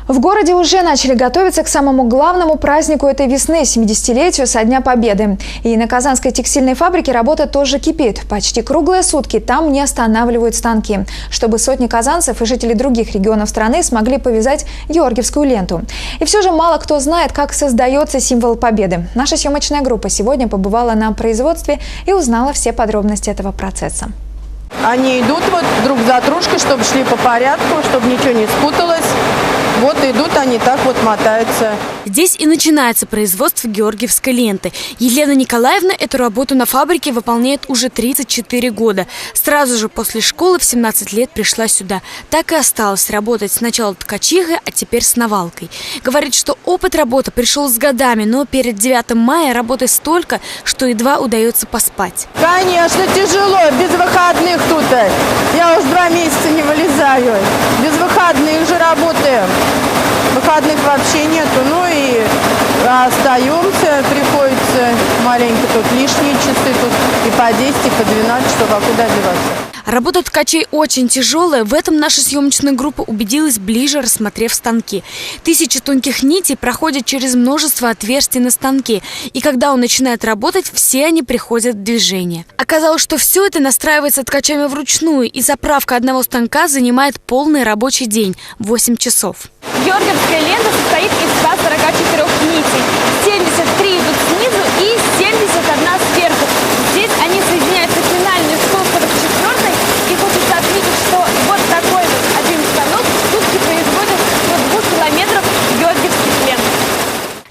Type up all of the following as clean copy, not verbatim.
В городе уже начали готовиться к самому главному празднику этой весны – 70-летию со Дня Победы. И на Казанской текстильной фабрике работа тоже кипит. Почти круглые сутки там не останавливают станки, чтобы сотни казанцев и жителей других регионов страны смогли повязать георгиевскую ленту. И все же мало кто знает, как создается символ Победы. Наша съемочная группа сегодня побывала на производстве и узнала все подробности этого процесса. Они идут вот друг за дружкой, чтобы шли по порядку, чтобы ничего не спуталось. Вот идут они, так вот мотаются. Здесь и начинается производство георгиевской ленты. Елена Николаевна эту работу на фабрике выполняет уже 34 года. Сразу же после школы в 17 лет пришла сюда. Так и осталось работать сначала ткачихой, а теперь сновалкой. Говорит, что опыт работы пришел с годами, но перед 9 мая работы столько, что едва удается поспать. Конечно, тяжело, без выходных тут. Я уже 2 месяца не вылезаю. Без выходных же работаем. Выходных вообще нету, ну и остаемся, приходится маленько тут лишние часы, тут и по 10, и по 12 часов, а куда деваться? Работа ткачей очень тяжелая. В этом наша съемочная группа убедилась, ближе рассмотрев станки. Тысячи тонких нитей проходят через множество отверстий на станке. И когда он начинает работать, все они приходят в движение. Оказалось, что все это настраивается ткачами вручную, и заправка одного станка занимает полный рабочий день – 8 часов. Георгиевская лента состоит из 144 нитей. 73 идут снизу и 71 сверху. Здесь они соединяются в финальный столб в четвертой. И хочется отметить, что вот такой вот один станок в сутки производит до 2 километров георгиевских лент.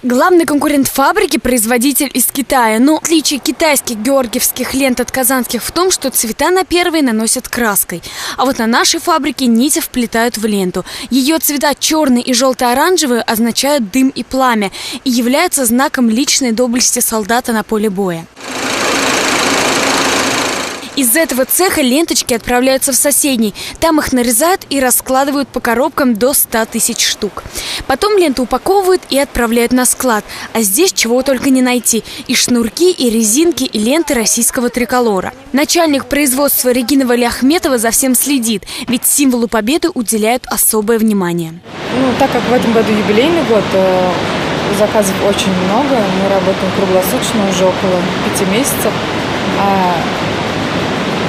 Главный конкурент фабрики – производитель из Китая. Но отличие китайских георгиевских лент от казанских в том, что цвета на первые наносят краской. А вот на нашей фабрике нити вплетают в ленту. Ее цвета черный и желто-оранжевый означают дым и пламя и являются знаком личной доблести солдата на поле боя. Из этого цеха ленточки отправляются в соседний. Там их нарезают и раскладывают по коробкам до 100 тысяч штук. Потом ленту упаковывают и отправляют на склад. А здесь чего только не найти. И шнурки, и резинки, и ленты российского триколора. Начальник производства Регина Валиахметова за всем следит. Ведь символу Победы уделяют особое внимание. Так как в этом году юбилейный год, заказов очень много. Мы работаем круглосуточно уже около 5 месяцев.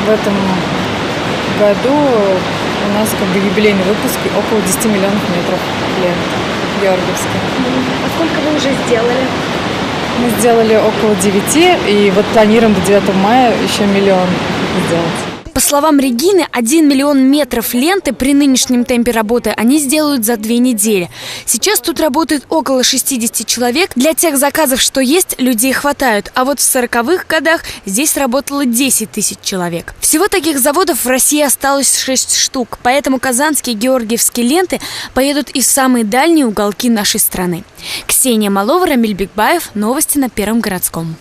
В этом году у нас юбилейный выпуск около 10 миллионов метров лент георгиевских. А сколько вы уже сделали? Мы сделали около 9, и вот планируем до 9 мая еще миллион сделать. По словам Регины, 1 миллион метров ленты при нынешнем темпе работы они сделают за 2 недели. Сейчас тут работает около 60 человек. Для тех заказов, что есть, людей хватает. А вот в 40-х годах здесь работало 10 тысяч человек. Всего таких заводов в России осталось 6 штук. Поэтому казанские георгиевские ленты поедут и в самые дальние уголки нашей страны. Ксения Малова, Рамиль Бекбаев. Новости на Первом городском.